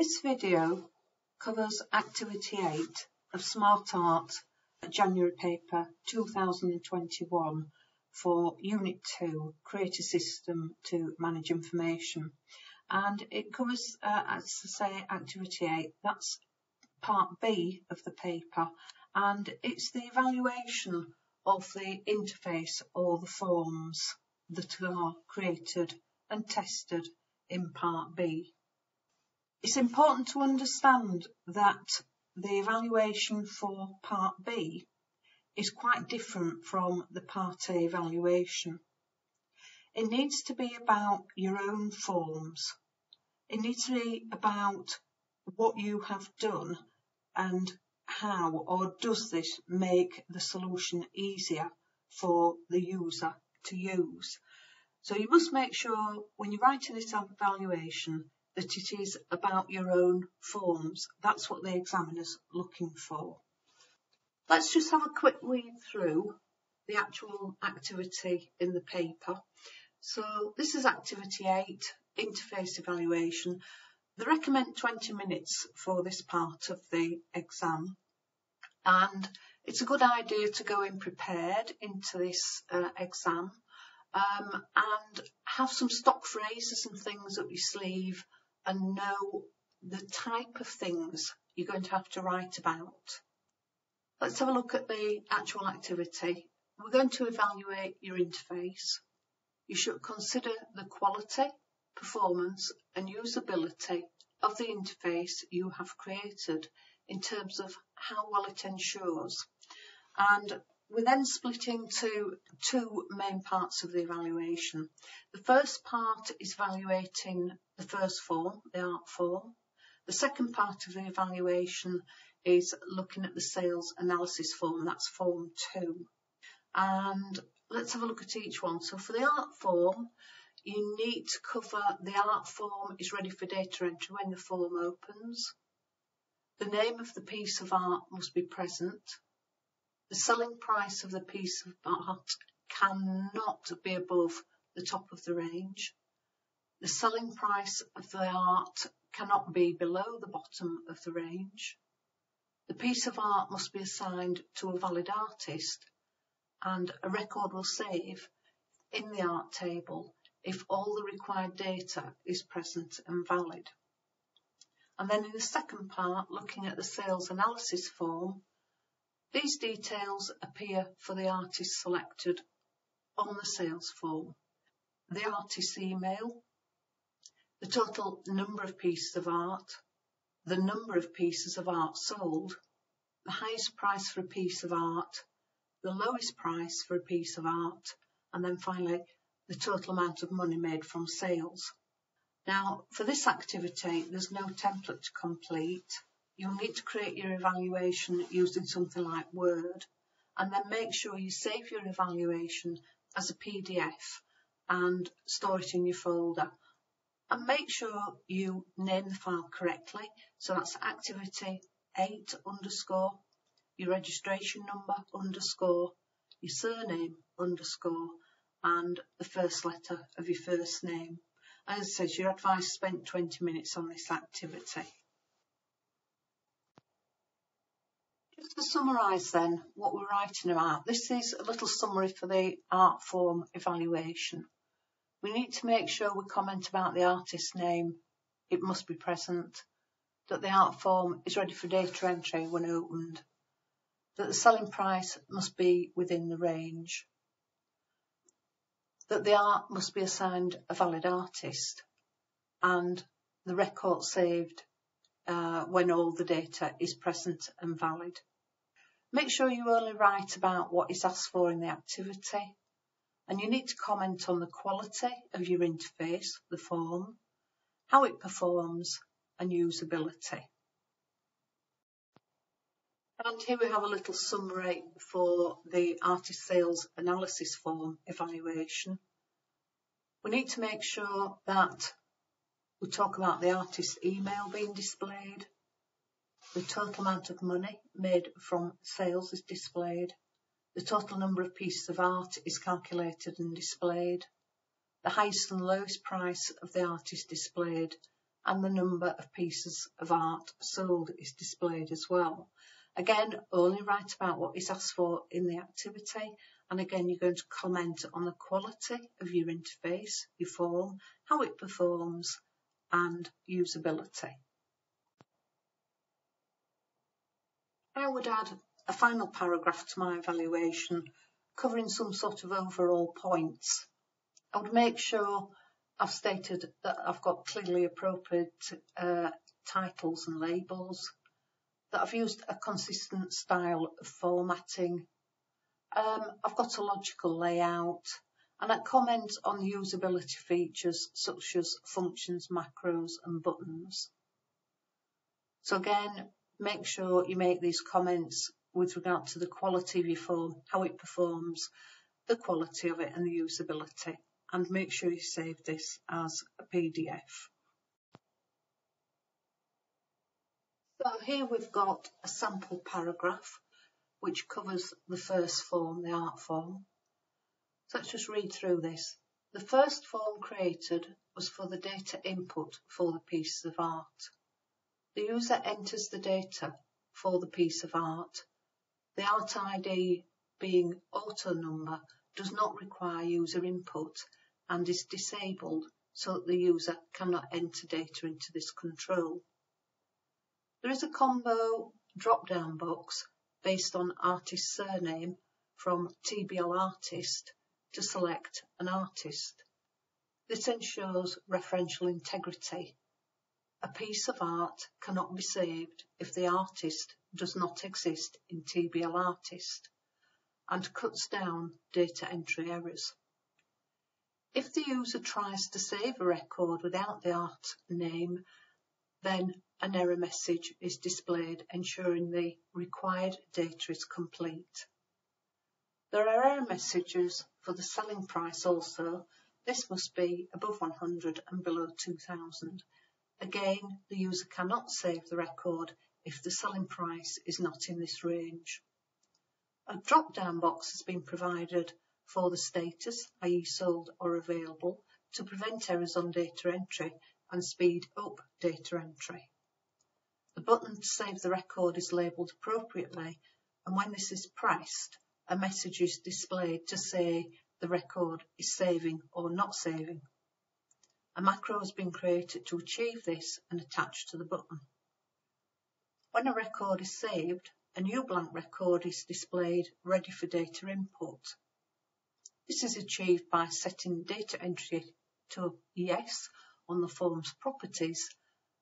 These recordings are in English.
This video covers Activity 8 of Smart Art January paper 2021 for Unit 2, Create a System to Manage Information. And it covers, as I say, Activity 8. That's Part B of the paper, and it's the evaluation of the interface or the forms that are created and tested in Part B. It's important to understand that the evaluation for Part B is quite different from the Part A evaluation. It needs to be about your own forms. It needs to be about what you have done and how, or does this make the solution easier for the user to use. So you must make sure when you're writing this evaluation that it is about your own forms. That's what the examiner's looking for. Let's just have a quick read through the actual activity in the paper. So this is Activity 8, Interface Evaluation. They recommend 20 minutes for this part of the exam, and it's a good idea to go in prepared into this exam and have some stock phrases and things up your sleeve and know the type of things you're going to have to write about. Let's have a look at the actual activity. We're going to evaluate your interface. You should consider the quality, performance and usability of the interface you have created in terms of how well it ensures. And we then split into two main parts of the evaluation. The first part is evaluating the first form, the art form. The second part of the evaluation is looking at the sales analysis form, that's form 2. And let's have a look at each one. So for the art form, you need to cover the art form is ready for data entry when the form opens. The name of the piece of art must be present. The selling price of the piece of art cannot be above the top of the range. The selling price of the art cannot be below the bottom of the range. The piece of art must be assigned to a valid artist, and a record will save in the art table if all the required data is present and valid. And then in the second part, looking at the sales analysis form, these details appear for the artist selected on the sales form. The artist's email, the total number of pieces of art, the number of pieces of art sold, the highest price for a piece of art, the lowest price for a piece of art, and then finally the total amount of money made from sales. Now, for this activity, there's no template to complete. You'll need to create your evaluation using something like Word, and then make sure you save your evaluation as a PDF and store it in your folder. And make sure you name the file correctly. So that's activity 8 underscore, your registration number underscore, your surname underscore, and the first letter of your first name. As I said, you're advised to spend 20 minutes on this activity. Just to summarise then what we're writing about, this is a little summary for the art form evaluation. We need to make sure we comment about the artist's name, it must be present, that the art form is ready for data entry when opened, that the selling price must be within the range, that the art must be assigned a valid artist, and the record saved when all the data is present and valid. Make sure you only write about what is asked for in the activity, and you need to comment on the quality of your interface, the form, how it performs, and usability. And here we have a little summary for the artist sales analysis form evaluation. We need to make sure that we talk about the artist's email being displayed, the total amount of money made from sales is displayed, the total number of pieces of art is calculated and displayed, the highest and lowest price of the art is displayed, and the number of pieces of art sold is displayed as well. Again, only write about what is asked for in the activity, and again you're going to comment on the quality of your interface, your form, how it performs and usability. I would add a final paragraph to my evaluation covering some sort of overall points. I would make sure I've stated that I've got clearly appropriate titles and labels, that I've used a consistent style of formatting, I've got a logical layout, and I comment on the usability features such as functions, macros and buttons. So again, make sure you make these comments with regard to the quality of your form, how it performs, the quality of it and the usability, and make sure you save this as a PDF. So here we've got a sample paragraph which covers the first form, the art form. So let's just read through this. The first form created was for the data input for the piece of art. The user enters the data for the piece of art. The art ID, being auto number, does not require user input and is disabled so that the user cannot enter data into this control. There is a combo drop-down box based on artist surname from TBL Artist to select an artist. This ensures referential integrity. A piece of art cannot be saved if the artist does not exist in TBL Artist, and cuts down data entry errors. If the user tries to save a record without the art name, then an error message is displayed ensuring the required data is complete. There are error messages for the selling price also. This must be above 100 and below 2000. Again, the user cannot save the record if the selling price is not in this range. A drop-down box has been provided for the status, i.e. sold or available, to prevent errors on data entry and speed up data entry. The button to save the record is labelled appropriately, and when this is pressed, a message is displayed to say the record is saving or not saving. A macro has been created to achieve this and attached to the button. When a record is saved, a new blank record is displayed ready for data input. This is achieved by setting data entry to yes on the form's properties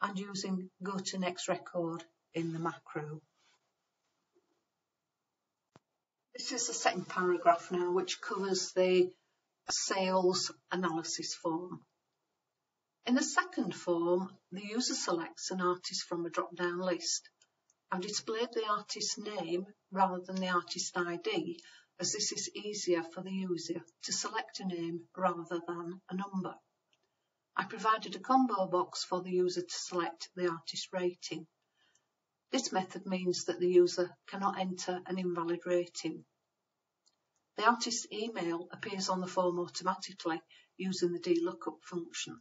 and using go to next record in the macro. This is the second paragraph now, which covers the sales analysis form. In the second form, the user selects an artist from a drop-down list. I've displayed the artist's name rather than the artist ID, as this is easier for the user to select a name rather than a number. I provided a combo box for the user to select the artist rating. This method means that the user cannot enter an invalid rating. The artist's email appears on the form automatically using the DLOOKUP function.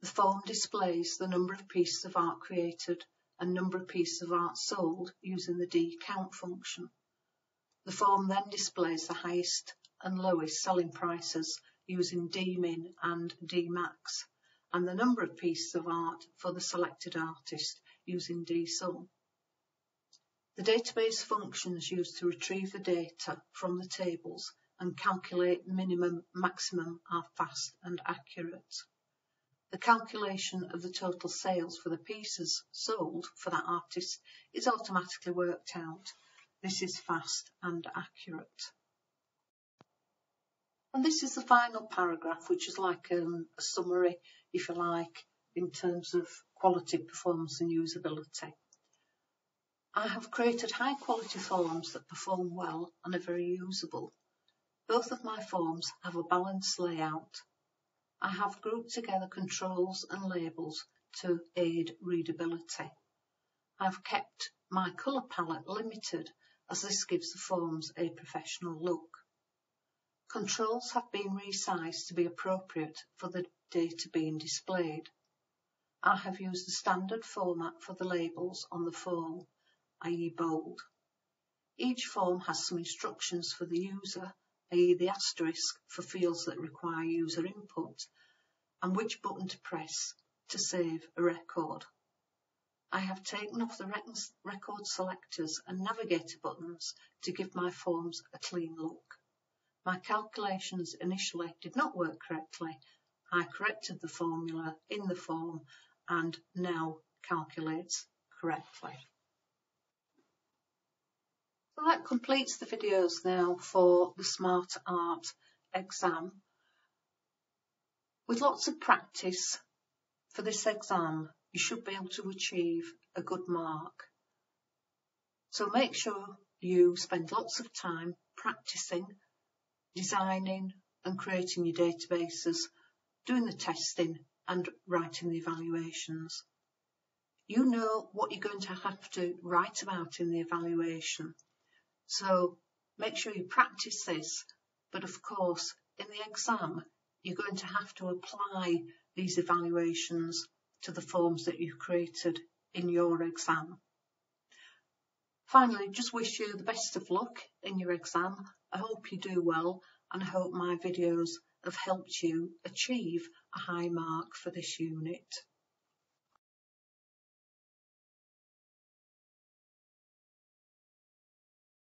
The form displays the number of pieces of art created and number of pieces of art sold using the DCount function. The form then displays the highest and lowest selling prices using DMin and DMax, and the number of pieces of art for the selected artist using DSum. The database functions used to retrieve the data from the tables and calculate minimum, maximum are fast and accurate. The calculation of the total sales for the pieces sold for that artist is automatically worked out. This is fast and accurate. And this is the final paragraph, which is like a summary, if you like, in terms of quality, performance and usability. I have created high quality forms that perform well and are very usable. Both of my forms have a balanced layout. I have grouped together controls and labels to aid readability. I've kept my colour palette limited as this gives the forms a professional look. Controls have been resized to be appropriate for the data being displayed. I have used the standard format for the labels on the form, i.e. bold. Each form has some instructions for the user, i.e. the asterisk for fields that require user input, and which button to press to save a record. I have taken off the record selectors and navigator buttons to give my forms a clean look. My calculations initially did not work correctly. I corrected the formula in the form and now calculates correctly. So that completes the videos now for the Smart Art exam. With lots of practice for this exam, you should be able to achieve a good mark. So make sure you spend lots of time practicing, designing and creating your databases, doing the testing and writing the evaluations. You know what you're going to have to write about in the evaluation. So make sure you practice this, but of course in the exam you're going to have to apply these evaluations to the forms that you've created in your exam. Finally, just wish you the best of luck in your exam. I hope you do well, and I hope my videos have helped you achieve a high mark for this unit.